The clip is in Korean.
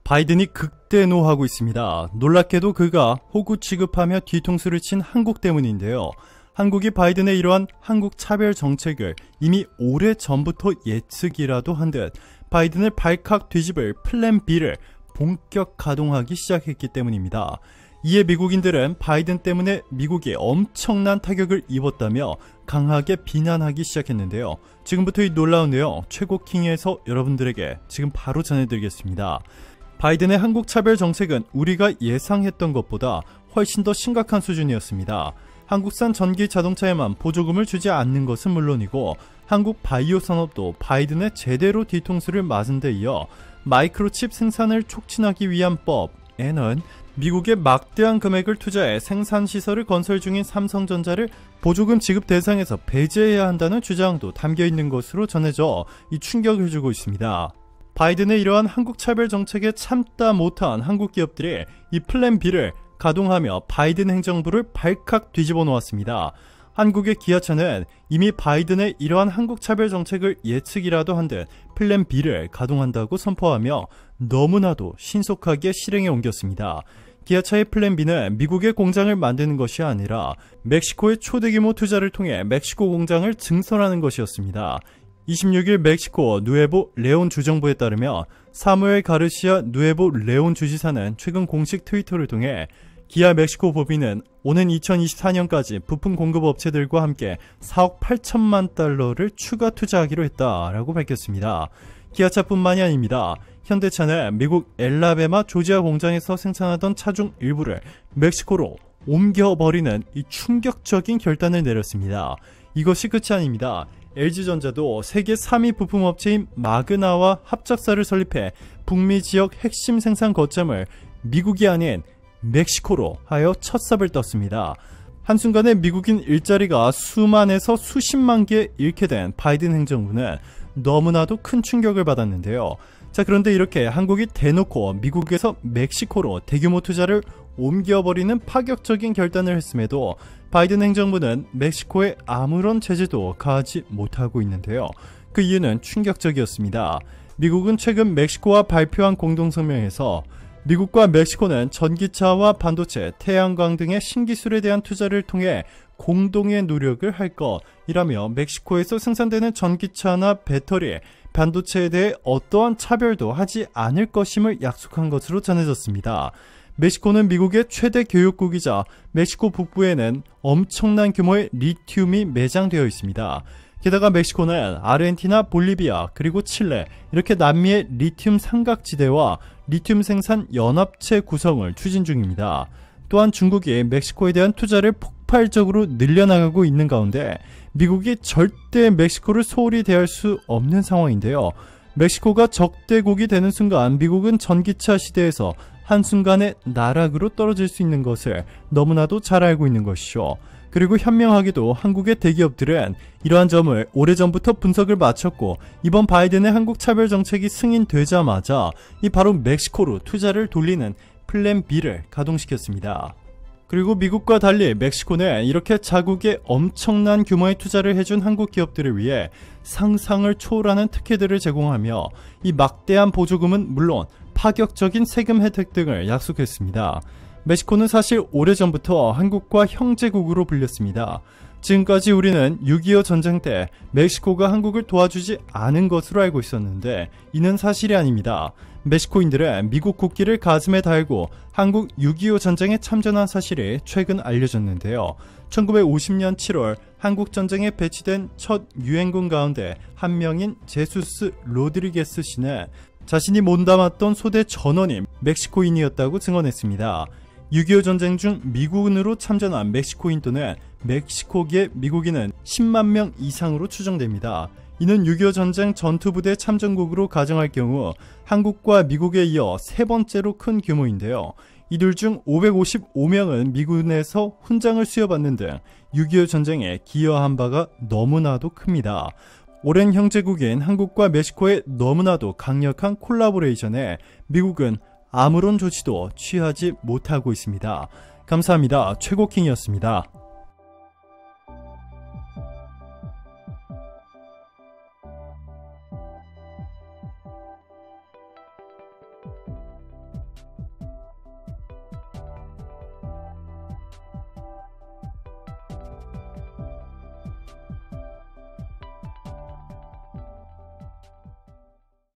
바이든이 극대노하고 있습니다. 놀랍게도 그가 호구 취급하며 뒤통수를 친 한국 때문인데요. 한국이 바이든의 이러한 한국 차별 정책을 이미 오래전부터 예측이라도 한 듯 바이든을 발칵 뒤집을 플랜 B를 본격 가동하기 시작했기 때문입니다. 이에 미국인들은 바이든 때문에 미국이 엄청난 타격을 입었다며 강하게 비난하기 시작했는데요. 지금부터 이 놀라운 내용 최고킹에서 여러분들에게 지금 바로 전해드리겠습니다. 바이든의 한국 차별 정책은 우리가 예상했던 것보다 훨씬 더 심각한 수준이었습니다. 한국산 전기 자동차에만 보조금을 주지 않는 것은 물론이고 한국 바이오 산업도 바이든의 제대로 뒤통수를 맞은 데 이어 마이크로칩 생산을 촉진하기 위한 법에는 미국의 막대한 금액을 투자해 생산시설을 건설 중인 삼성전자를 보조금 지급 대상에서 배제해야 한다는 주장도 담겨있는 것으로 전해져 이 충격을 주고 있습니다. 바이든의 이러한 한국 차별 정책에 참다 못한 한국 기업들이 이 플랜 B를 가동하며 바이든 행정부를 발칵 뒤집어 놓았습니다. 한국의 기아차는 이미 바이든의 이러한 한국 차별 정책을 예측이라도 한 듯 플랜 B를 가동한다고 선포하며 너무나도 신속하게 실행에 옮겼습니다. 기아차의 플랜 B는 미국의 공장을 만드는 것이 아니라 멕시코의 초대규모 투자를 통해 멕시코 공장을 증설하는 것이었습니다. 26일 멕시코 누에보 레온 주정부에 따르면 사무엘 가르시아 누에보 레온 주지사는 최근 공식 트위터를 통해 기아 멕시코 법인은 오는 2024년까지 부품 공급 업체들과 함께 4억 8천만 달러를 추가 투자하기로 했다라고 밝혔습니다. 기아차뿐만이 아닙니다. 현대차는 미국 엘라베마 조지아 공장에서 생산하던 차 중 일부를 멕시코로 옮겨버리는 이 충격적인 결단을 내렸습니다. 이것이 끝이 아닙니다. LG전자도 세계 3위 부품업체인 마그나와 합작사를 설립해 북미 지역 핵심 생산 거점을 미국이 아닌 멕시코로 하여 첫 삽을 떴습니다. 한순간에 미국인 일자리가 수만에서 수십만 개 잃게 된 바이든 행정부는 너무나도 큰 충격을 받았는데요. 자, 그런데 이렇게 한국이 대놓고 미국에서 멕시코로 대규모 투자를 옮겨버리는 파격적인 결단을 했음에도 바이든 행정부는 멕시코에 아무런 제재도 가하지 못하고 있는데요. 그 이유는 충격적이었습니다. 미국은 최근 멕시코와 발표한 공동성명에서 미국과 멕시코는 전기차와 반도체, 태양광 등의 신기술에 대한 투자를 통해 공동의 노력을 할 것이라며 멕시코에서 생산되는 전기차나 배터리, 반도체에 대해 어떠한 차별도 하지 않을 것임을 약속한 것으로 전해졌습니다. 멕시코는 미국의 최대 교역국이자 멕시코 북부에는 엄청난 규모의 리튬이 매장되어 있습니다. 게다가 멕시코는 아르헨티나, 볼리비아, 그리고 칠레 이렇게 남미의 리튬 삼각지대와 리튬 생산 연합체 구성을 추진 중입니다. 또한 중국이 멕시코에 대한 투자를 폭발적으로 늘려나가고 있는 가운데 미국이 절대 멕시코를 소홀히 대할 수 없는 상황인데요. 멕시코가 적대국이 되는 순간 미국은 전기차 시대에서 한순간에 나락으로 떨어질 수 있는 것을 너무나도 잘 알고 있는 것이죠. 그리고 현명하게도 한국의 대기업들은 이러한 점을 오래전부터 분석을 마쳤고 이번 바이든의 한국 차별 정책이 승인되자마자 이 바로 멕시코로 투자를 돌리는 플랜 B를 가동시켰습니다. 그리고 미국과 달리 멕시코는 이렇게 자국에 엄청난 규모의 투자를 해준 한국 기업들을 위해 상상을 초월하는 특혜들을 제공하며 이 막대한 보조금은 물론 파격적인 세금 혜택 등을 약속했습니다. 멕시코는 사실 오래전부터 한국과 형제국으로 불렸습니다. 지금까지 우리는 6.25 전쟁 때 멕시코가 한국을 도와주지 않은 것으로 알고 있었는데 이는 사실이 아닙니다. 멕시코인들은 미국 국기를 가슴에 달고 한국 6.25 전쟁에 참전한 사실이 최근 알려졌는데요. 1950년 7월 한국 전쟁에 배치된 첫 유엔군 가운데 한 명인 제수스 로드리게스 씨는 자신이 몸담았던 소대 전원이 멕시코인이었다고 증언했습니다. 6.25 전쟁 중 미군으로 참전한 멕시코인 또는 멕시코계 미국인은 10만 명 이상으로 추정됩니다. 이는 6.25 전쟁 전투부대 참전국으로 가정할 경우 한국과 미국에 이어 세 번째로 큰 규모인데요. 이들 중 555명은 미군에서 훈장을 수여받는 등 6.25 전쟁에 기여한 바가 너무나도 큽니다. 오랜 형제국인 한국과 멕시코의 너무나도 강력한 콜라보레이션에 미국은 아무런 조치도 취하지 못하고 있습니다. 감사합니다. 최고킹이었습니다.